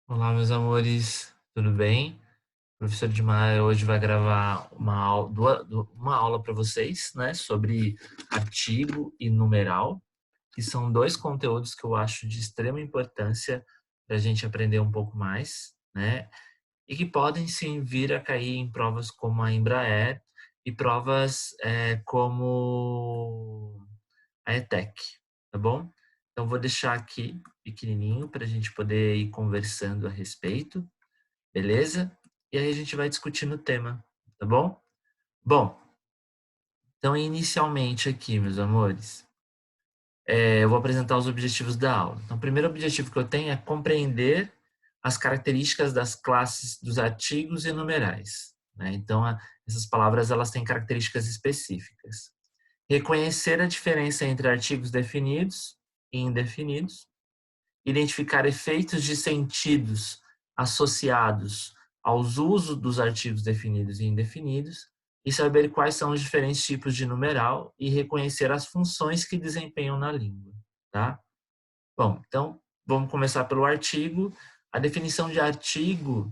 Olá, meus amores, tudo bem? O professor de Maia hoje vai gravar uma aula para vocês, né, sobre artigo e numeral, que são dois conteúdos que eu acho de extrema importância para a gente aprender um pouco mais, né, e que podem sim vir a cair em provas como a Embraer e provas como a ETEC, tá bom? Então, vou deixar aqui pequenininho para a gente poder ir conversando a respeito. Beleza? E aí a gente vai discutindo o tema, tá bom? Bom, então inicialmente aqui, meus amores, eu vou apresentar os objetivos da aula. Então, o primeiro objetivo que eu tenho é compreender as características das classes dos artigos e numerais, né? Então, essas palavras elas têm características específicas. Reconhecer a diferença entre artigos definidos e indefinidos, identificar efeitos de sentidos associados aos usos dos artigos definidos e indefinidos e saber quais são os diferentes tipos de numeral e reconhecer as funções que desempenham na língua, tá? Bom, então vamos começar pelo artigo. A definição de artigo,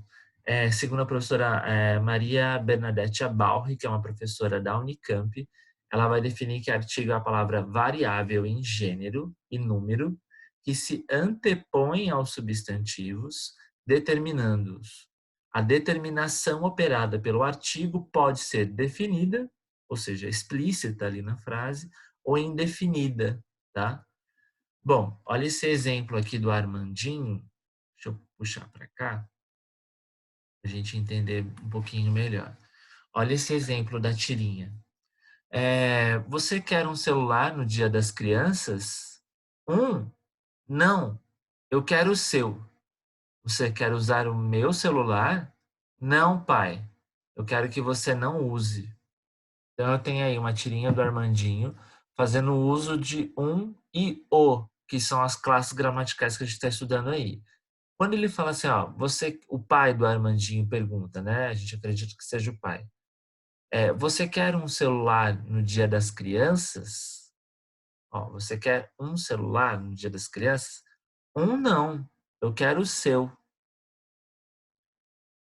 segundo a professora Maria Bernadette Abalri, que é uma professora da Unicamp, ela vai definir que artigo é a palavra variável em gênero e número que se antepõe aos substantivos, determinando-os. A determinação operada pelo artigo pode ser definida, ou seja, explícita ali na frase, ou indefinida, tá? Bom, olha esse exemplo aqui do Armandinho. Deixa eu puxar para cá, para a gente entender um pouquinho melhor. Olha esse exemplo da tirinha. Você quer um celular no Dia das Crianças? Não, eu quero o seu. Você quer usar o meu celular? Não, pai. Eu quero que você não use. Então eu tenho aí uma tirinha do Armandinho fazendo uso de e o, que são as classes gramaticais que a gente está estudando aí. Quando ele fala assim, ó, o pai do Armandinho pergunta, né? A gente acredita que seja o pai. Você quer um celular no Dia das Crianças? Ó, você quer um celular no Dia das Crianças? Não, eu quero o seu.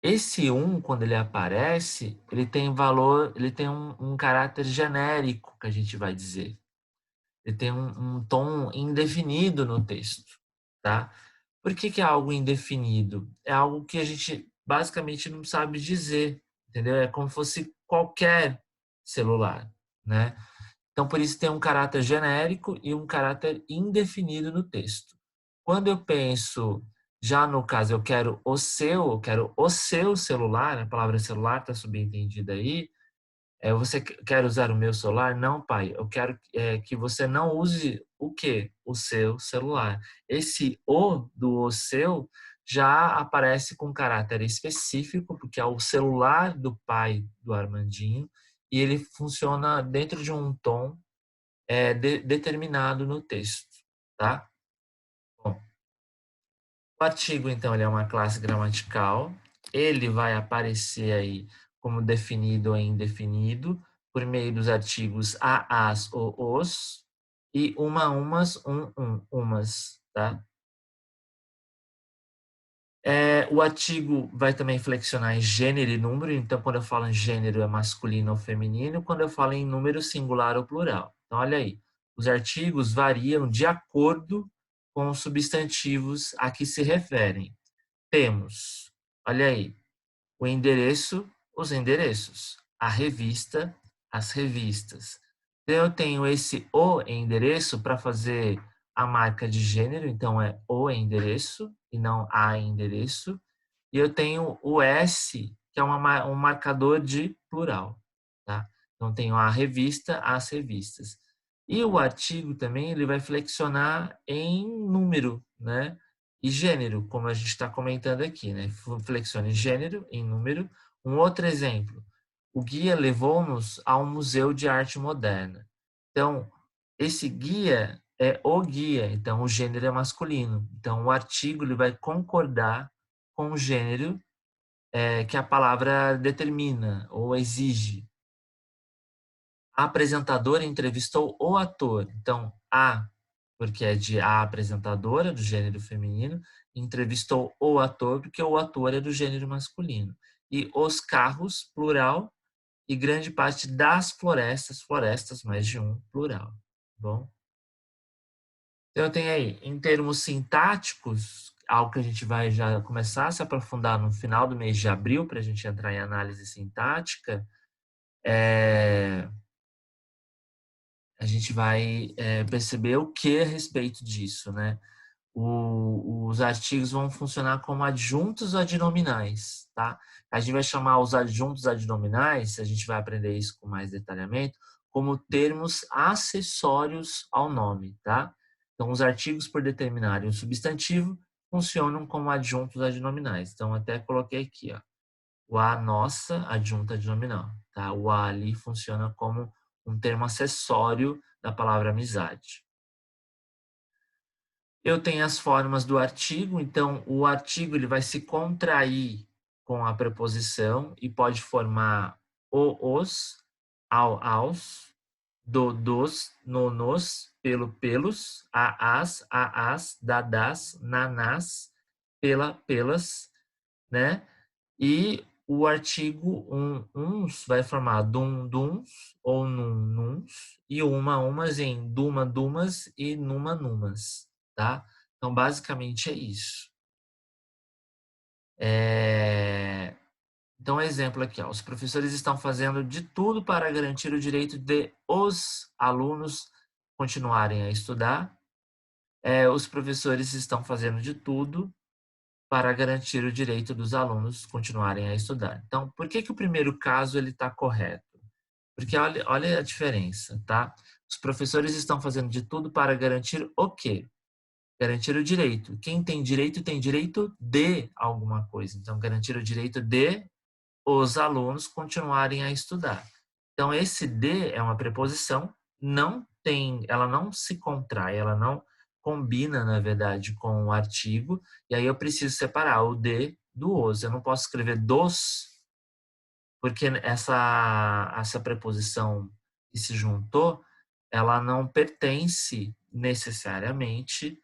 Esse quando ele aparece, ele tem valor, ele tem um caráter genérico, que a gente vai dizer. Ele tem um tom indefinido no texto, tá? Por que é algo indefinido? É algo que a gente basicamente não sabe dizer, entendeu? É como se fosse qualquer celular, né? Então, por isso tem um caráter genérico e um caráter indefinido no texto. Quando eu penso, já no caso, eu quero o seu celular, a palavra celular está subentendida aí, você quer usar o meu celular? Não, pai. Eu quero que você não use o quê? O seu celular. Esse o do o seu já aparece com caráter específico, porque é o celular do pai do Armandinho, e ele funciona dentro de um tom determinado no texto, tá? Bom, o artigo, então, ele é uma classe gramatical. Ele vai aparecer aí como definido ou indefinido por meio dos artigos a, as ou os e umas, umas, tá? O artigo vai também flexionar em gênero e número. Então, quando eu falo em gênero, é masculino ou feminino. Quando eu falo em número, singular ou plural. Então, olha aí. Os artigos variam de acordo com os substantivos a que se referem. Temos, olha aí, o endereço, os endereços, a revista, as revistas. Então, eu tenho esse o endereço para fazer a marca de gênero, então é o endereço e não a endereço. E eu tenho o S, que é um marcador de plural, tá? Então, tenho a revista, as revistas. E o artigo também ele vai flexionar em número, né? E gênero, como a gente está comentando aqui, né? Flexiona em gênero, em número. Um outro exemplo, o guia levou-nos a um museu de arte moderna. Então, esse guia é o guia, então o gênero é masculino. Então, o artigo ele vai concordar com o gênero que a palavra determina ou exige. A apresentadora entrevistou o ator. Então, a, porque é de a apresentadora, do gênero feminino, entrevistou o ator, porque o ator é do gênero masculino. E os carros, plural, e grande parte das florestas, florestas mais de um, plural. Tá bom? Então, tem aí, em termos sintáticos, algo que a gente vai já começar a se aprofundar no final do mês de abril, para a gente entrar em análise sintática, a gente vai perceber o que a respeito disso, né? Os artigos vão funcionar como adjuntos adnominais, tá? A gente vai chamar os adjuntos adnominais, a gente vai aprender isso com mais detalhamento, como termos acessórios ao nome, tá? Então, os artigos por determinarem o substantivo funcionam como adjuntos adnominais. Então, até coloquei aqui, ó, o a nossa adjunta adnominal, tá? O a ali funciona como um termo acessório da palavra amizade. Eu tenho as formas do artigo, então o artigo ele vai se contrair com a preposição e pode formar o, os, ao, aos, do, dos, no, nos, pelo, pelos, a, as, da, das, na, nas, pela, pelas, né? E o artigo uns vai formar dum, duns ou num, nuns e uma, umas em duma, dumas e numa, numas, tá? Então, basicamente é isso. Então, exemplo aqui, ó, os professores estão fazendo de tudo para garantir o direito de os alunos continuarem a estudar. Os professores estão fazendo de tudo para garantir o direito dos alunos continuarem a estudar. Então, por que o primeiro caso ele está correto? Porque olha a diferença, tá? Os professores estão fazendo de tudo para garantir o quê? Garantir o direito. Quem tem direito de alguma coisa. Então, garantir o direito de os alunos continuarem a estudar. Então, esse de é uma preposição, ela não se contrai, ela não combina, na verdade, com o artigo, e aí eu preciso separar o de do os. Eu não posso escrever dos, porque essa preposição que se juntou, ela não pertence necessariamente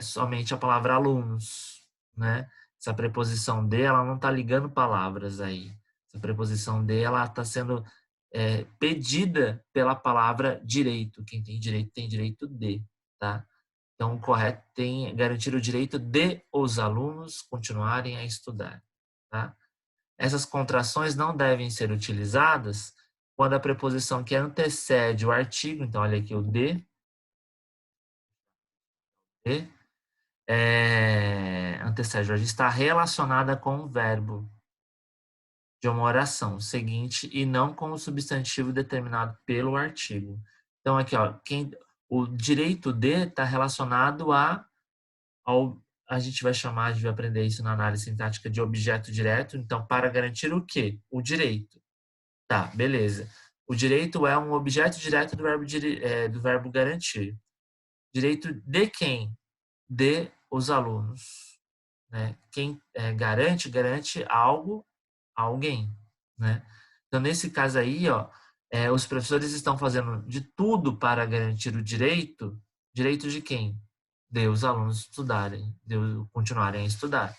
somente a palavra alunos, né? Essa preposição de, ela não está ligando palavras aí. Essa preposição de, ela está sendo pedida pela palavra direito. Quem tem direito de, tá? Então, o correto tem garantir o direito de os alunos continuarem a estudar, tá? Essas contrações não devem ser utilizadas quando a preposição que antecede o artigo, então olha aqui o de antecede o artigo, está relacionada com o verbo de uma oração seguinte e não com o substantivo determinado pelo artigo. Então aqui, ó, o direito de está relacionado a gente vai aprender isso na análise sintática de objeto direto. Então, para garantir o quê? O direito. Tá, beleza. O direito é um objeto direto do verbo garantir. Direito de quem? De os alunos. Né? Quem garante algo a alguém. Né? Então, nesse caso aí, ó, os professores estão fazendo de tudo para garantir o direito. Direito de quem? De os alunos estudarem, de continuarem a estudar.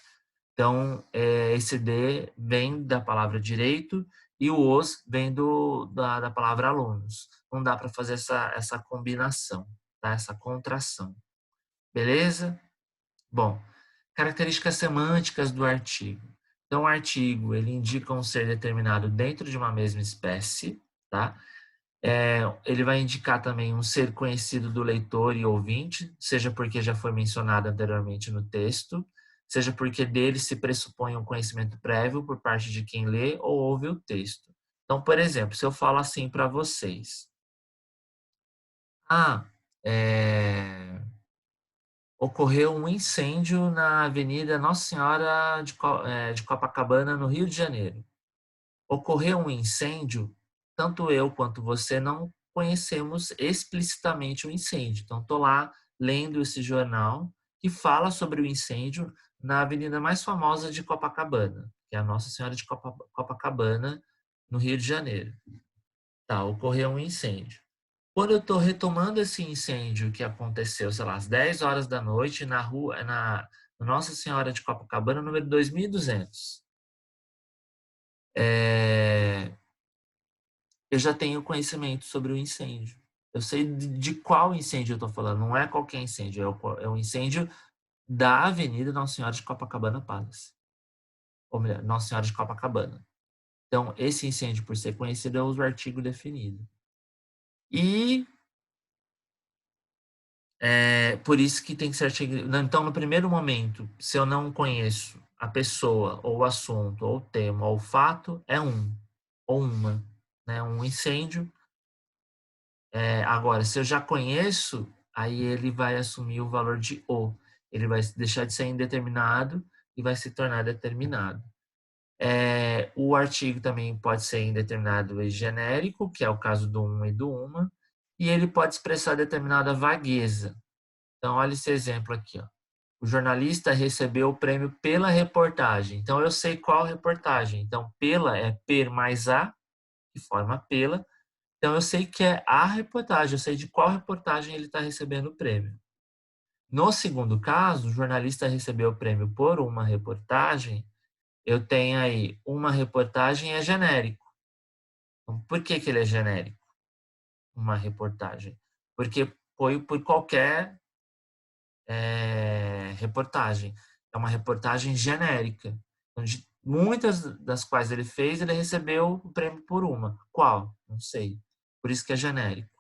Então, esse de vem da palavra direito e o os vem da palavra alunos. Não dá para fazer essa combinação, tá? Essa contração. Beleza? Bom, características semânticas do artigo. Então, o artigo, ele indica um ser determinado dentro de uma mesma espécie, tá? Ele vai indicar também um ser conhecido do leitor e ouvinte, seja porque já foi mencionado anteriormente no texto, seja porque dele se pressupõe um conhecimento prévio por parte de quem lê ou ouve o texto. Então, por exemplo, se eu falo assim para vocês, ah, é, ocorreu um incêndio na Avenida Nossa Senhora de Copacabana, no Rio de Janeiro. Ocorreu um incêndio, tanto eu quanto você não conhecemos explicitamente o incêndio. Então, estou lá lendo esse jornal que fala sobre o incêndio na avenida mais famosa de Copacabana, que é a Nossa Senhora de Copacabana, no Rio de Janeiro. Tá, ocorreu um incêndio. Quando eu estou retomando esse incêndio que aconteceu, sei lá, às 10 horas da noite na rua, na Nossa Senhora de Copacabana, número 2200, eu já tenho conhecimento sobre o incêndio. Eu sei de qual incêndio eu estou falando, não é qualquer incêndio, é o incêndio da Avenida Nossa Senhora de Copacabana Palace. Ou melhor, Nossa Senhora de Copacabana. Então, esse incêndio, por ser conhecido, é o artigo definido. E por isso que tem que ser artigo. Então, no primeiro momento, se eu não conheço a pessoa, ou o assunto, ou o tema, ou o fato, é um, ou uma. Né? Um incêndio. Agora, se eu já conheço, aí ele vai assumir o valor de o. Ele vai deixar de ser indeterminado e vai se tornar determinado. O artigo também pode ser indeterminado e genérico, que é o caso do um e do uma, e ele pode expressar determinada vagueza. Então, olha esse exemplo aqui. Ó. O jornalista recebeu o prêmio pela reportagem. Então, eu sei qual reportagem. Então, pela é per mais a, que forma pela. Então, eu sei que é a reportagem, eu sei de qual reportagem ele está recebendo o prêmio. No segundo caso, o jornalista recebeu o prêmio por uma reportagem, eu tenho aí uma reportagem é genérico. Então, por que ele é genérico? Uma reportagem. Porque foi por qualquer reportagem. É uma reportagem genérica. Então, de muitas das quais ele fez, ele recebeu o prêmio por uma. Qual? Não sei. Por isso que é genérico.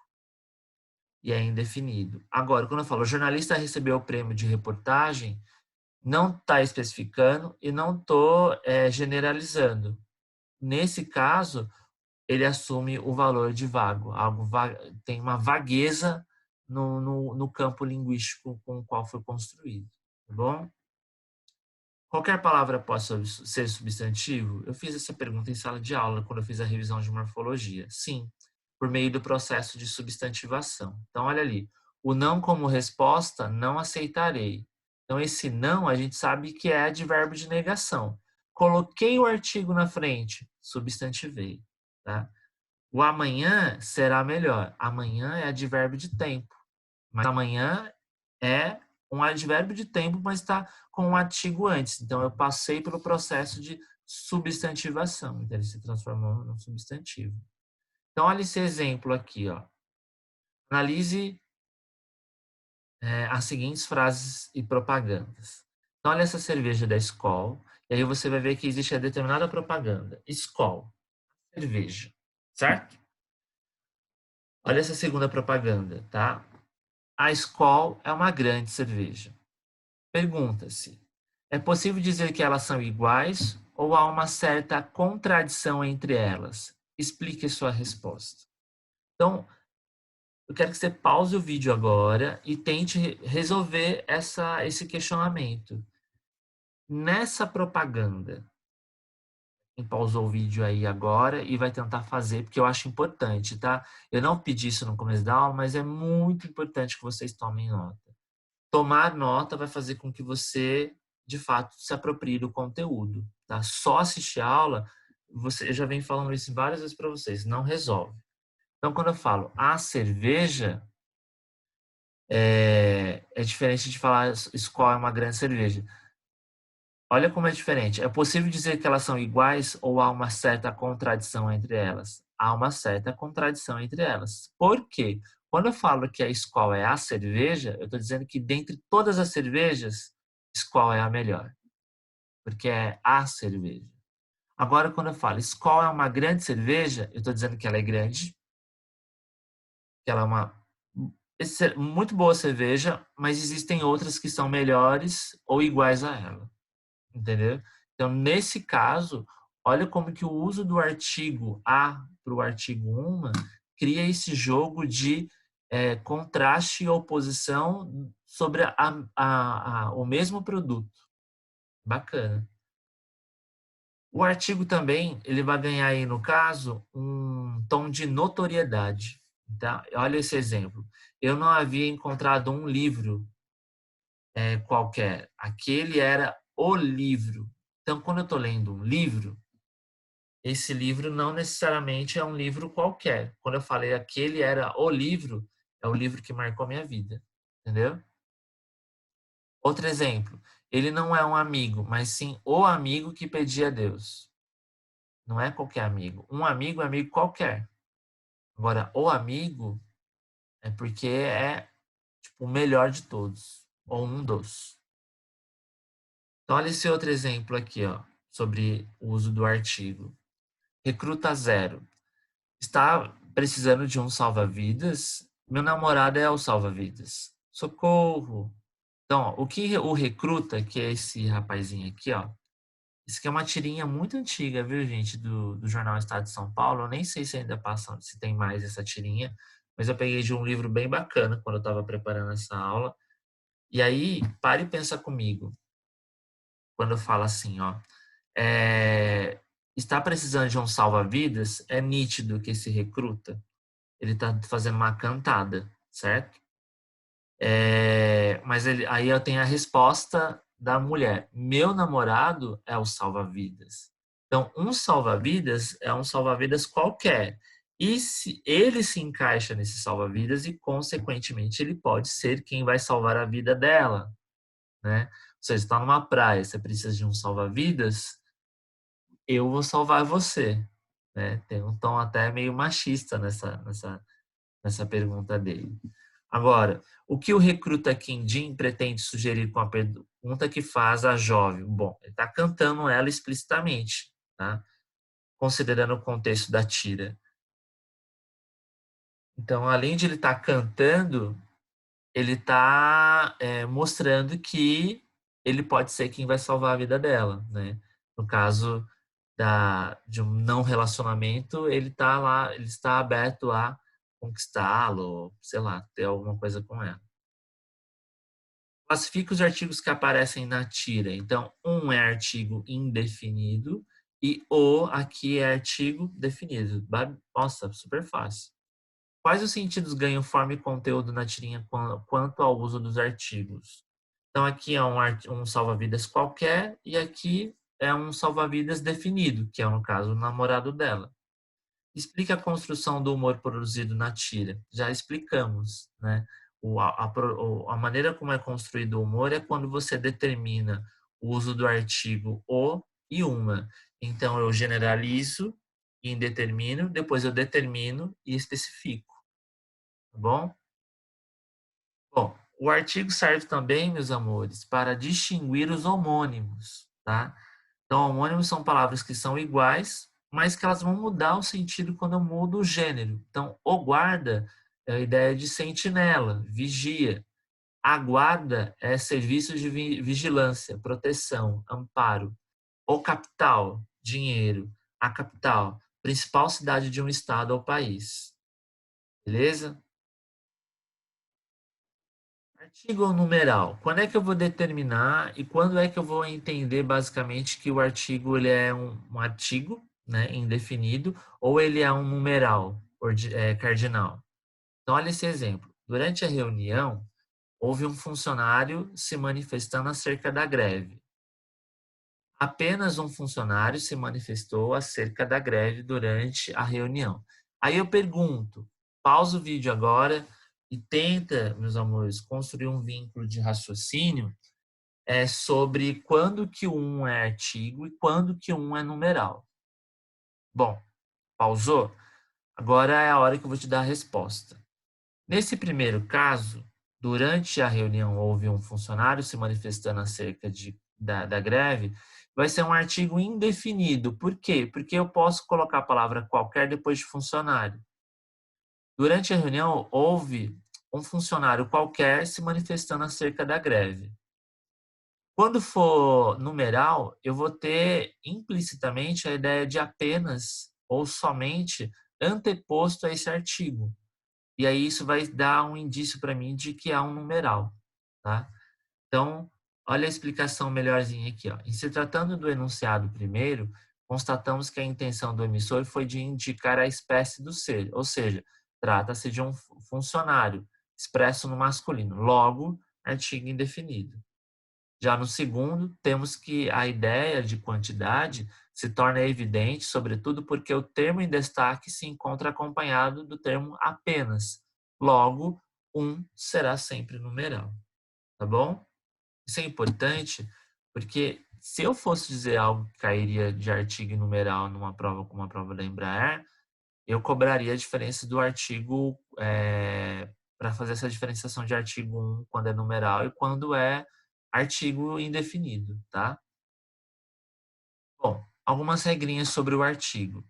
E é indefinido. Agora, quando eu falo o jornalista recebeu o prêmio de reportagem, não está especificando e não estou generalizando. Nesse caso, ele assume o valor de vago. Tem uma vagueza no campo linguístico com o qual foi construído. Tá bom? Qualquer palavra pode ser substantivo? Eu fiz essa pergunta em sala de aula quando eu fiz a revisão de morfologia. Sim, por meio do processo de substantivação. Então, olha ali. O não como resposta, não aceitarei. Então, esse não a gente sabe que é advérbio de negação. Coloquei o artigo na frente, substantivei. Tá? O amanhã será melhor. Amanhã é advérbio de tempo. Mas amanhã é um advérbio de tempo, mas está com um artigo antes. Então, eu passei pelo processo de substantivação. Então, ele se transformou num substantivo. Então, olha esse exemplo aqui. Ó. Analise as seguintes frases e propagandas. Então, olha essa cerveja da Skol. E aí você vai ver que existe a determinada propaganda. Skol, cerveja. Certo? Olha essa segunda propaganda, tá? A Skol é uma grande cerveja. Pergunta-se: é possível dizer que elas são iguais ou há uma certa contradição entre elas? Explique sua resposta. Então, eu quero que você pause o vídeo agora e tente resolver esse questionamento. Nessa propaganda, quem pausou o vídeo aí agora e vai tentar fazer, porque eu acho importante, tá? Eu não pedi isso no começo da aula, mas é muito importante que vocês tomem nota. Tomar nota vai fazer com que você, de fato, se aproprie do conteúdo. Tá? Só assistir a aula, eu já venho falando isso várias vezes para vocês, não resolve. Então, quando eu falo a cerveja, é diferente de falar Skol é uma grande cerveja. Olha como é diferente. É possível dizer que elas são iguais ou há uma certa contradição entre elas? Há uma certa contradição entre elas. Por quê? Quando eu falo que a Skol é a cerveja, eu estou dizendo que dentre todas as cervejas, Skol é a melhor. Porque é a cerveja. Agora, quando eu falo Skol é uma grande cerveja, eu estou dizendo que ela é grande, que ela é uma muito boa cerveja, mas existem outras que são melhores ou iguais a ela. Entendeu? Então, nesse caso, olha como que o uso do artigo a para o artigo uma cria esse jogo de contraste e oposição sobre o mesmo produto. Bacana. O artigo também ele vai ganhar aí, no caso, um tom de notoriedade. Tá? Olha esse exemplo. Eu não havia encontrado um livro qualquer. Aquele era o livro. Então, quando eu estou lendo um livro, esse livro não necessariamente é um livro qualquer. Quando eu falei aquele era o livro, é o livro que marcou minha vida, entendeu? Outro exemplo, ele não é um amigo, mas sim o amigo que pedia a Deus. Não é qualquer amigo. Um amigo é amigo qualquer. Agora, o amigo é porque é tipo, o melhor de todos, ou um dos. Então, olha esse outro exemplo aqui, ó, sobre o uso do artigo. Recruta zero. Está precisando de um salva-vidas? Meu namorado é o salva-vidas. Socorro! Então, ó, o que o recruta, que é esse rapazinho aqui, ó. Isso aqui é uma tirinha muito antiga, viu, gente, do jornal Estado de São Paulo. Eu nem sei se ainda passa, se tem mais essa tirinha, mas eu peguei de um livro bem bacana quando eu estava preparando essa aula. E aí, pare e pensa comigo, quando eu falo assim, ó. Está precisando de um salva-vidas? É nítido que esse recruta, ele está fazendo uma cantada, certo? Mas aí eu tenho a resposta da mulher. Meu namorado é o salva-vidas. Então, um salva-vidas é um salva-vidas qualquer. E se ele se encaixa nesse salva-vidas e, consequentemente, ele pode ser quem vai salvar a vida dela, né? Você está numa praia, você precisa de um salva-vidas, eu vou salvar você, né? Tem um tom até meio machista nessa pergunta dele. Agora, o que o recruta Quindim pretende sugerir com a pergunta que faz a jovem? Bom, ele está cantando ela explicitamente, tá? Considerando o contexto da tira. Então, além de ele estar cantando, ele está mostrando que ele pode ser quem vai salvar a vida dela, né? No caso de um não relacionamento, ele está lá, ele está aberto a conquistá-lo, sei lá, ter alguma coisa com ela. Classifica os artigos que aparecem na tira. Então, um é artigo indefinido e o aqui é artigo definido. Nossa, super fácil. Quais os sentidos ganham forma e conteúdo na tirinha quanto ao uso dos artigos? Então, aqui é um salva-vidas qualquer e aqui é um salva-vidas definido, que é, no caso, o namorado dela. Explica a construção do humor produzido na tira. Já explicamos, né? A maneira como é construído o humor é quando você determina o uso do artigo o e uma. Então, eu generalizo e indetermino, depois eu determino e especifico, tá bom? Bom, o artigo serve também, meus amores, para distinguir os homônimos, tá? Então, homônimos são palavras que são iguais, mas que elas vão mudar o sentido quando eu mudo o gênero. Então, o guarda é a ideia de sentinela, vigia. A guarda é serviço de vigilância, proteção, amparo. O capital, dinheiro. A capital, principal cidade de um estado ou país. Beleza? Artigo ou numeral. Quando é que eu vou determinar e quando é que eu vou entender basicamente que o artigo ele é um artigo, né, indefinido, ou ele é um numeral cardinal? Então, olha esse exemplo. Durante a reunião, houve um funcionário se manifestando acerca da greve. Apenas um funcionário se manifestou acerca da greve durante a reunião. Aí eu pergunto, pausa o vídeo agora e tenta, meus amores, construir um vínculo de raciocínio sobre quando que um é artigo e quando que um é numeral. Bom, pausou? Agora é a hora que eu vou te dar a resposta. Nesse primeiro caso, durante a reunião houve um funcionário se manifestando acerca da greve, vai ser um artigo indefinido. Por quê? Porque eu posso colocar a palavra qualquer depois de funcionário. Durante a reunião, houve um funcionário qualquer se manifestando acerca da greve. Quando for numeral, eu vou ter implicitamente a ideia de apenas ou somente anteposto a esse artigo. E aí isso vai dar um indício para mim de que há um numeral, tá? Então, olha a explicação melhorzinha aqui, ó. Em se tratando do enunciado primeiro, constatamos que a intenção do emissor foi de indicar a espécie do ser, ou seja, trata-se de um funcionário expresso no masculino, logo, artigo indefinido. Já no segundo, temos que a ideia de quantidade se torna evidente, sobretudo porque o termo em destaque se encontra acompanhado do termo apenas. Logo, um será sempre numeral, tá bom? Isso é importante porque se eu fosse dizer algo que cairia de artigo e numeral numa prova como a prova da Embraer, eu cobraria a diferença do artigo para fazer essa diferenciação de artigo 1 quando é numeral e quando é artigo indefinido, tá? Bom, algumas regrinhas sobre o artigo.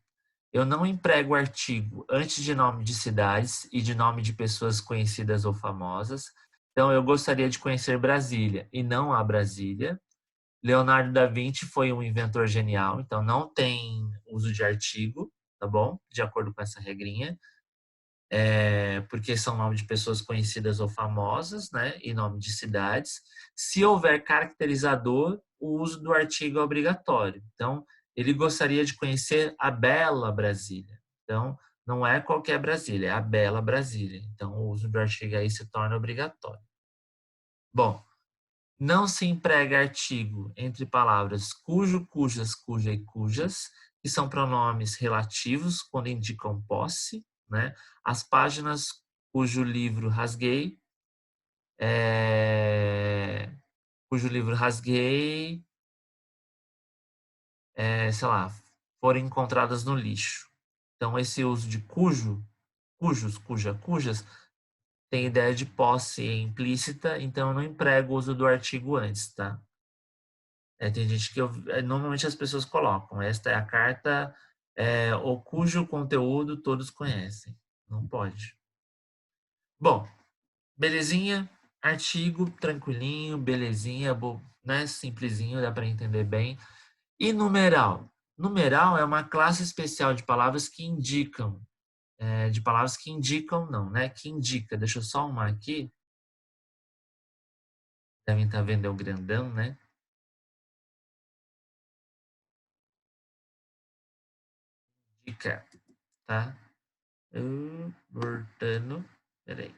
Eu não emprego artigo antes de nome de cidades e de nome de pessoas conhecidas ou famosas. Então, eu gostaria de conhecer Brasília e não a Brasília. Leonardo da Vinci foi um inventor genial, então não tem uso de artigo, tá bom? De acordo com essa regrinha. Porque são nomes de pessoas conhecidas ou famosas, né? E nome de cidades. Se houver caracterizador, o uso do artigo é obrigatório. Então, ele gostaria de conhecer a bela Brasília. Então, não é qualquer Brasília, é a bela Brasília. Então, o uso do artigo aí se torna obrigatório. Bom, não se emprega artigo entre palavras cujo, cujas, cuja e cujas, que são pronomes relativos quando indicam posse, né? As páginas cujo livro rasguei, cujo livro rasguei, sei lá, foram encontradas no lixo. Então, esse uso de cujo, cujos, cuja, cujas, tem ideia de posse implícita, então eu não emprego o uso do artigo antes, tá? Tem gente que normalmente as pessoas colocam, esta é a carta, o cujo conteúdo todos conhecem. Não pode. Bom, belezinha, artigo, tranquilinho, belezinha, né, simplesinho, dá para entender bem. E numeral? Numeral é uma classe especial de palavras que indicam, não, né, que indica. Deixa eu só arrumar aqui. Devem estar vendo é o grandão, né? Indica, tá? Voltando. Peraí.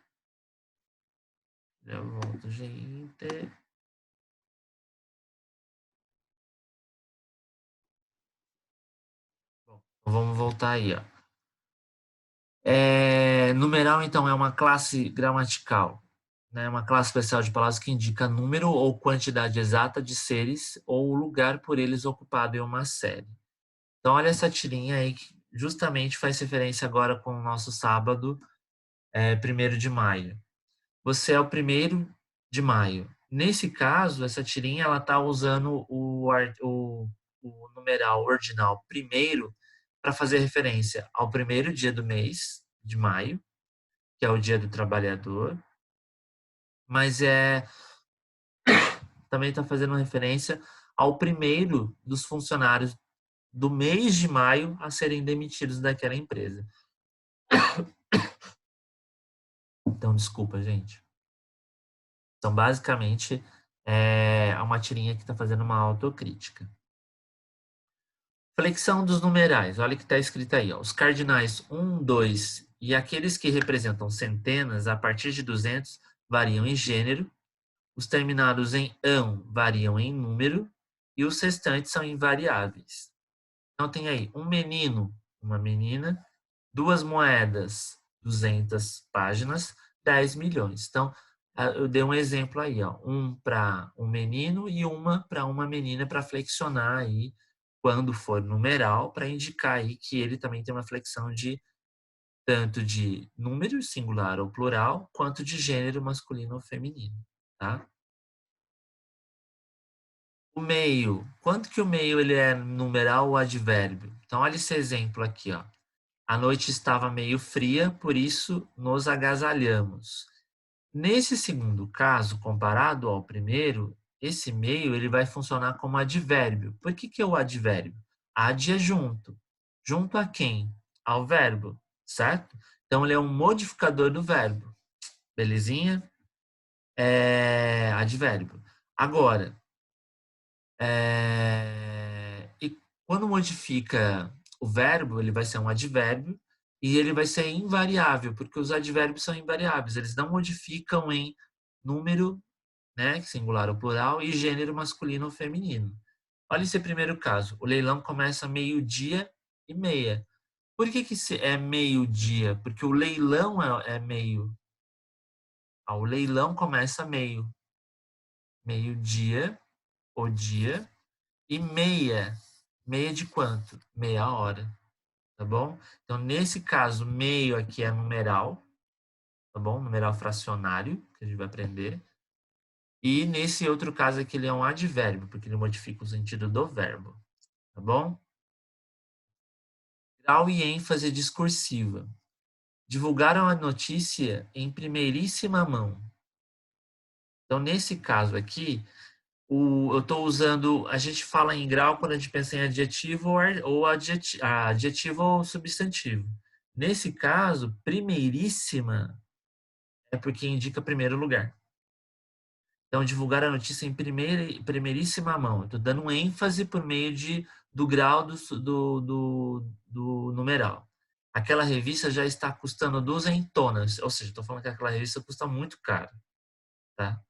Já volto, gente. Bom, vamos voltar aí, ó. Numeral, então, é uma classe gramatical, né? Uma classe especial de palavras que indica número ou quantidade exata de seres ou o lugar por eles ocupado em uma série. Então, olha essa tirinha aí que justamente faz referência agora com o nosso sábado, 1º de maio. Você é o 1º de maio. Nesse caso, essa tirinha ela está usando o numeral ordinal primeiro para fazer referência ao 1º dia do mês de maio, que é o dia do trabalhador, mas também está fazendo referência ao 1º dos funcionários do mês de maio a serem demitidos daquela empresa. Então, desculpa, gente. Então, basicamente, é uma tirinha que está fazendo uma autocrítica. Flexão dos numerais. Olha o que está escrito aí. Ó. Os cardinais 1, 2 e aqueles que representam centenas a partir de 200 variam em gênero. Os terminados em ão variam em número. E os restantes são invariáveis. Então, tem aí um menino, uma menina, 2 moedas, 200 páginas, 10 milhões. Então, eu dei um exemplo aí, ó, um para um menino e uma para uma menina para flexionar aí quando for numeral, para indicar aí que ele também tem uma flexão de tanto de número singular ou plural, quanto de gênero masculino ou feminino, tá? O meio, quanto que o meio ele é numeral ou advérbio? Então, olha esse exemplo aqui, ó. A noite estava meio fria, por isso nos agasalhamos. Nesse segundo caso, comparado ao primeiro, esse meio ele vai funcionar como advérbio. Por que que é o advérbio? Ad é junto. Junto a quem? Ao verbo, certo? Então, ele é um modificador do verbo. Belezinha? Advérbio. Agora, e quando modifica o verbo, ele vai ser um advérbio e ele vai ser invariável, porque os advérbios são invariáveis, eles não modificam em número né, singular ou plural, e gênero masculino ou feminino. Olha esse primeiro caso. O leilão começa meio-dia e meia. Por que é meio-dia? Porque o leilão é meio. O leilão começa meio. Meio-dia, o dia, e meia. Meia de quanto? Meia hora, tá bom? Então, nesse caso, meio aqui é numeral, tá bom? Numeral fracionário, que a gente vai aprender. E nesse outro caso aqui, ele é um advérbio, porque ele modifica o sentido do verbo, tá bom? Grau e ênfase discursiva. Divulgaram a notícia em primeiríssima mão. Então, nesse caso aqui, eu estou usando, a gente fala em grau quando a gente pensa em adjetivo ou adjetivo ou substantivo. Nesse caso, primeiríssima é porque indica primeiro lugar. Então, divulgar a notícia em primeiríssima mão. Estou dando um ênfase por meio do grau do numeral. Aquela revista já está custando duzentonas, ou seja, estou falando que aquela revista custa muito caro, tá?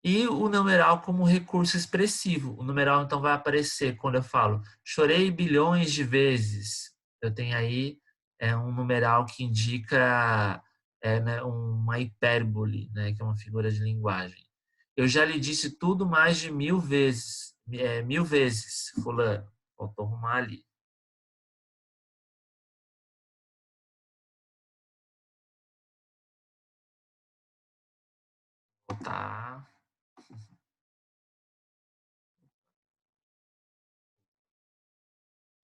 E o numeral como recurso expressivo. O numeral, então, vai aparecer quando eu falo chorei bilhões de vezes. Eu tenho aí um numeral que indica né, uma hipérbole, né, que é uma figura de linguagem. Eu já lhe disse tudo mais de 1000 vezes. 1000 vezes, fulano. Faltou arrumar ali. Tá.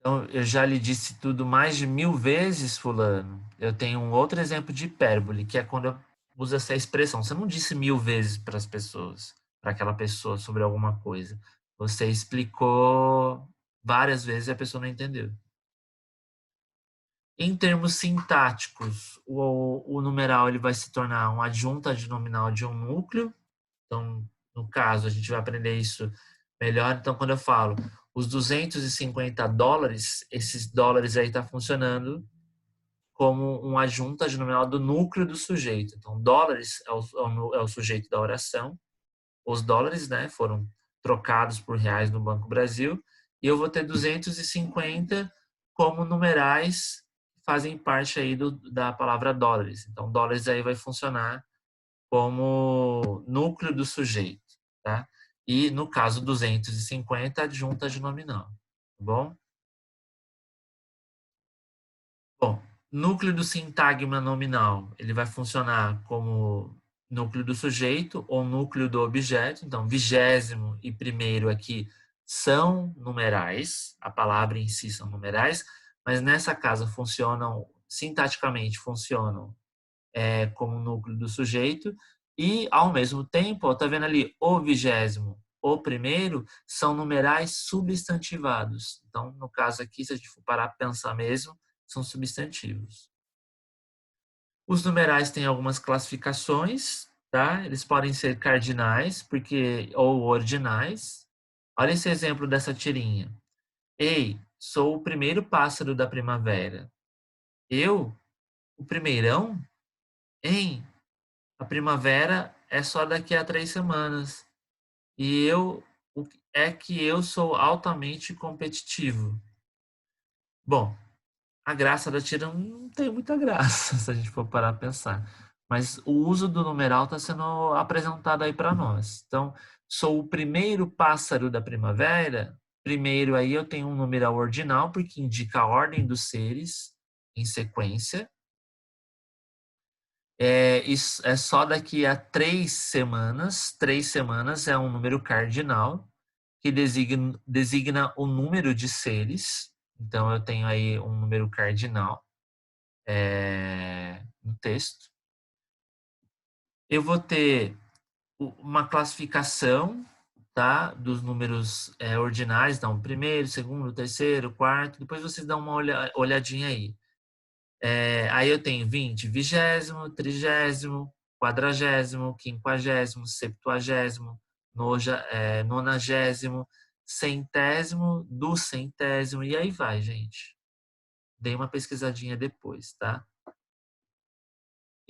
Então, eu já lhe disse tudo mais de 1000 vezes, fulano. Eu tenho um outro exemplo de hipérbole, que é quando eu uso essa expressão. Você não disse 1000 vezes para as pessoas, para aquela pessoa sobre alguma coisa. Você explicou várias vezes e a pessoa não entendeu. Em termos sintáticos, o numeral ele vai se tornar um adjunto adnominal de um núcleo. Então, no caso, a gente vai aprender isso melhor. Então, quando eu falo os US$ 250, esses dólares aí está funcionando como um adjunto adnominal do núcleo do sujeito. Então, dólares é o sujeito da oração. Os dólares, né, foram trocados por reais no Banco Brasil. E eu vou ter 250 como numerais que fazem parte aí da palavra dólares. Então, dólares aí vai funcionar como núcleo do sujeito, tá? E no caso 250 adjunta de nominal, tá bom? Bom, núcleo do sintagma nominal, ele vai funcionar como núcleo do sujeito ou núcleo do objeto. Então, vigésimo e primeiro aqui são numerais, a palavra em si são numerais, mas nessa casa funcionam, sintaticamente funcionam como núcleo do sujeito, e ao mesmo tempo, está vendo ali, o vigésimo, o primeiro, são numerais substantivados. Então, no caso aqui, se a gente for parar para pensar mesmo, são substantivos. Os numerais têm algumas classificações, tá? Eles podem ser cardinais, ou ordinais. Olha esse exemplo dessa tirinha. Ei, sou o primeiro pássaro da primavera. Eu, o primeirão? Hein? A primavera é só daqui a 3 semanas. E é que eu sou altamente competitivo. Bom, a graça da tira não tem muita graça, se a gente for parar a pensar. Mas o uso do numeral está sendo apresentado aí para nós. Então, sou o primeiro pássaro da primavera. Primeiro aí eu tenho um numeral ordinal, porque indica a ordem dos seres em sequência. Isso é só daqui a 3 semanas. 3 semanas é um número cardinal que designa o número de seres. Então, eu tenho aí um número cardinal no texto. Eu vou ter uma classificação, tá, dos números ordinais. Então, primeiro, segundo, terceiro, quarto. Depois vocês dão uma olhadinha aí. Aí eu tenho 20, vigésimo, trigésimo, quadragésimo, quinquagésimo, septuagésimo, nonagésimo, centésimo, duzentésimo, e aí vai, gente. Dei uma pesquisadinha depois, tá?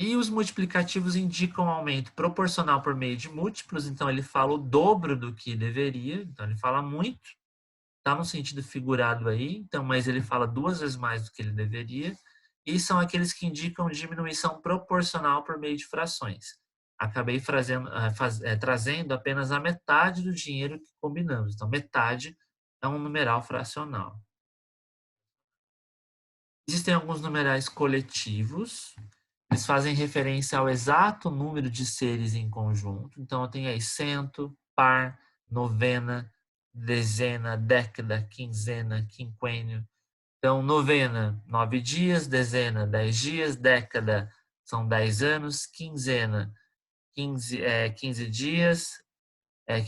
E os multiplicativos indicam aumento proporcional por meio de múltiplos, então ele fala o dobro do que deveria, então ele fala muito, está no sentido figurado aí, então, mas ele fala 2 vezes mais do que ele deveria, e são aqueles que indicam diminuição proporcional por meio de frações. Acabei trazendo apenas a metade do dinheiro que combinamos, então metade é um numeral fracional. Existem alguns numerais coletivos, eles fazem referência ao exato número de seres em conjunto. Então, eu tenho aí cento, par, novena, dezena, década, quinzena, quinquênio. Então, novena, 9 dias, dezena, 10 dias, década, são 10 anos, quinzena, 15 dias,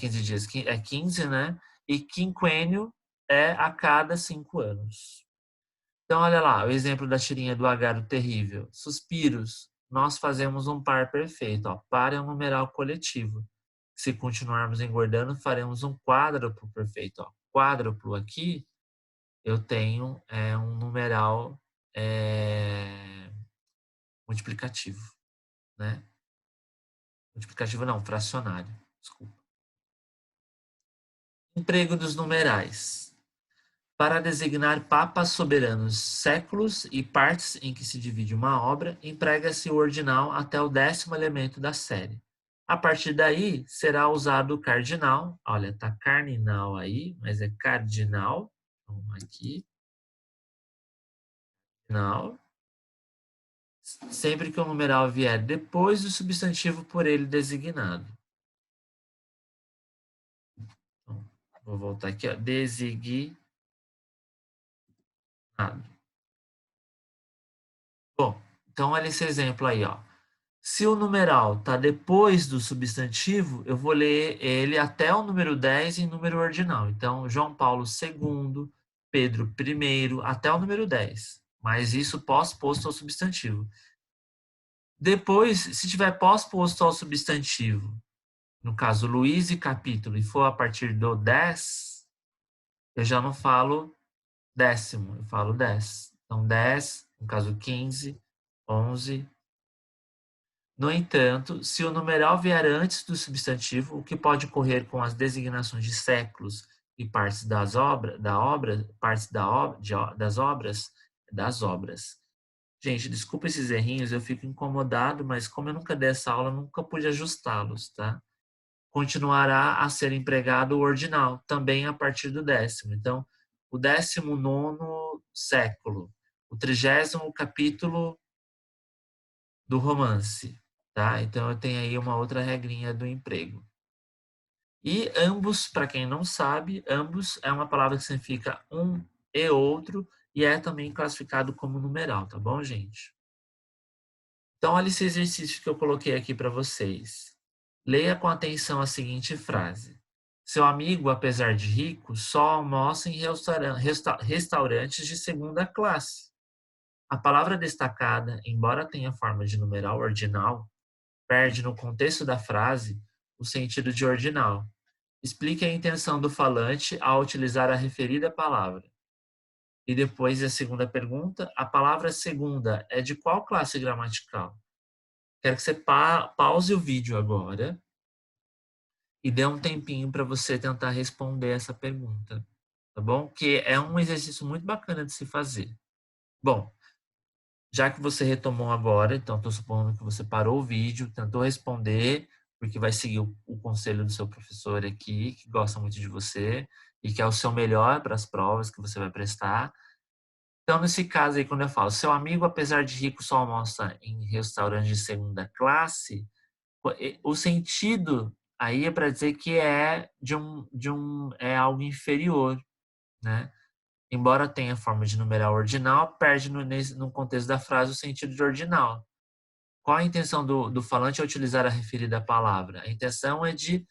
15 dias, é 15, né? E quinquênio é a cada 5 anos. Então, olha lá, o exemplo da tirinha do Agaro terrível. Suspiros, nós fazemos um par perfeito. Ó. Par é um numeral coletivo. Se continuarmos engordando, faremos um quádruplo perfeito. Ó. Quádruplo aqui, eu tenho um numeral multiplicativo. Né? Multiplicativo não, fracionário. Desculpa. Emprego dos numerais. Para designar papas soberanos, séculos e partes em que se divide uma obra, emprega-se o ordinal até o 10º elemento da série. A partir daí, será usado o cardinal. Olha, tá cardinal aí, mas é cardinal. Vamos aqui. Cardinal. Sempre que o numeral vier depois do substantivo por ele designado. Então, vou voltar aqui, ó. Designado. Bom, então olha esse exemplo aí, ó. Se o numeral está depois do substantivo, eu vou ler ele até o número 10 em número ordinal. Então, João Paulo II, Pedro I, até o número 10. Mas isso pós-posto ao substantivo. Depois, se tiver pós-posto ao substantivo, no caso Luiz e capítulo, e for a partir do 10, eu já não falo décimo, eu falo 10. Então, 10, no caso 15, 11, no entanto, se o numeral vier antes do substantivo, o que pode ocorrer com as designações de séculos e partes das das obras. Gente, desculpa esses errinhos, eu fico incomodado, mas como eu nunca dei essa aula, eu nunca pude ajustá-los, tá? Continuará a ser empregado o ordinal, também a partir do 10º. Então, o 19º século, o 30º capítulo do romance, tá? Então eu tenho aí uma outra regrinha do emprego. E ambos, para quem não sabe, ambos é uma palavra que significa um e outro e é também classificado como numeral, tá bom, gente? Então olha esse exercício que eu coloquei aqui para vocês. Leia com atenção a seguinte frase. Seu amigo, apesar de rico, só almoça em restaurantes de segunda classe. A palavra destacada, embora tenha forma de numeral ordinal, perde no contexto da frase o sentido de ordinal. Explique a intenção do falante ao utilizar a referida palavra. E depois a segunda pergunta, a palavra segunda é de qual classe gramatical? Quero que você pause o vídeo agora e dê um tempinho para você tentar responder essa pergunta, tá bom? Que é um exercício muito bacana de se fazer. Bom, já que você retomou agora, então estou supondo que você parou o vídeo, tentou responder, porque vai seguir o conselho do seu professor aqui, que gosta muito de você e que é o seu melhor para as provas que você vai prestar. Então, nesse caso aí, quando eu falo, seu amigo, apesar de rico, só almoça em restaurante de segunda classe, o sentido aí é para dizer que é é algo inferior, né? Embora tenha forma de numeral ordinal, perde no contexto da frase o sentido de ordinal. Qual a intenção do falante ao utilizar a referida palavra? A intenção é de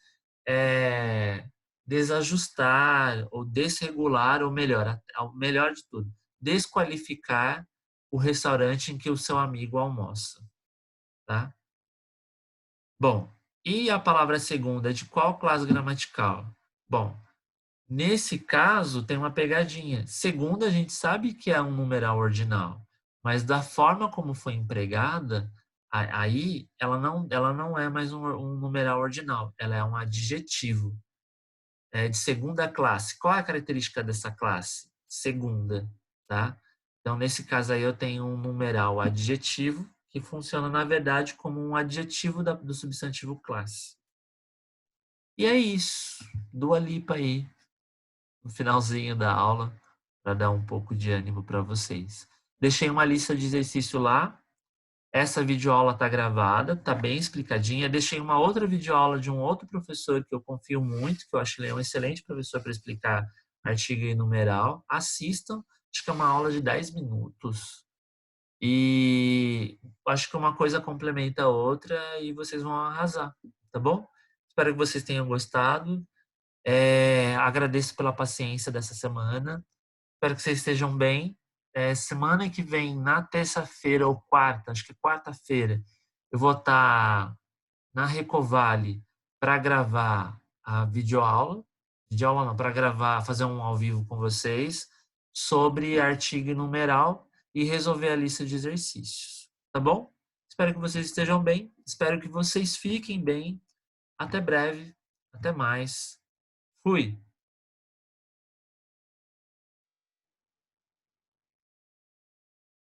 desajustar ou desregular, ou melhor, ao melhor de tudo, desqualificar o restaurante em que o seu amigo almoça. Tá? Bom, e a palavra segunda, de qual classe gramatical? Bom, nesse caso, tem uma pegadinha. Segunda, a gente sabe que é um numeral ordinal, mas da forma como foi empregada, Aí ela não é mais um numeral ordinal, ela é um adjetivo. É de segunda classe. Qual é a característica dessa classe? Segunda, tá? Então, nesse caso aí, eu tenho um numeral adjetivo que funciona, na verdade, como um adjetivo do substantivo classe. E é isso. Dua Lipa aí, no finalzinho da aula, para dar um pouco de ânimo para vocês. Deixei uma lista de exercício lá. Essa videoaula está gravada, está bem explicadinha. Deixei uma outra videoaula de um outro professor que eu confio muito, que eu acho que ele é um excelente professor para explicar artigo e numeral. Assistam, acho que é uma aula de 10 minutos. E acho que uma coisa complementa a outra e vocês vão arrasar, tá bom? Espero que vocês tenham gostado. Agradeço pela paciência dessa semana. Espero que vocês estejam bem. Semana que vem, na terça-feira ou quarta, acho que quarta-feira, eu vou estar na Recovale para gravar a videoaula. Videoaula não, para gravar, fazer um ao vivo com vocês sobre artigo e numeral e resolver a lista de exercícios. Tá bom? Espero que vocês estejam bem. Espero que vocês fiquem bem. Até breve. Até mais. Fui.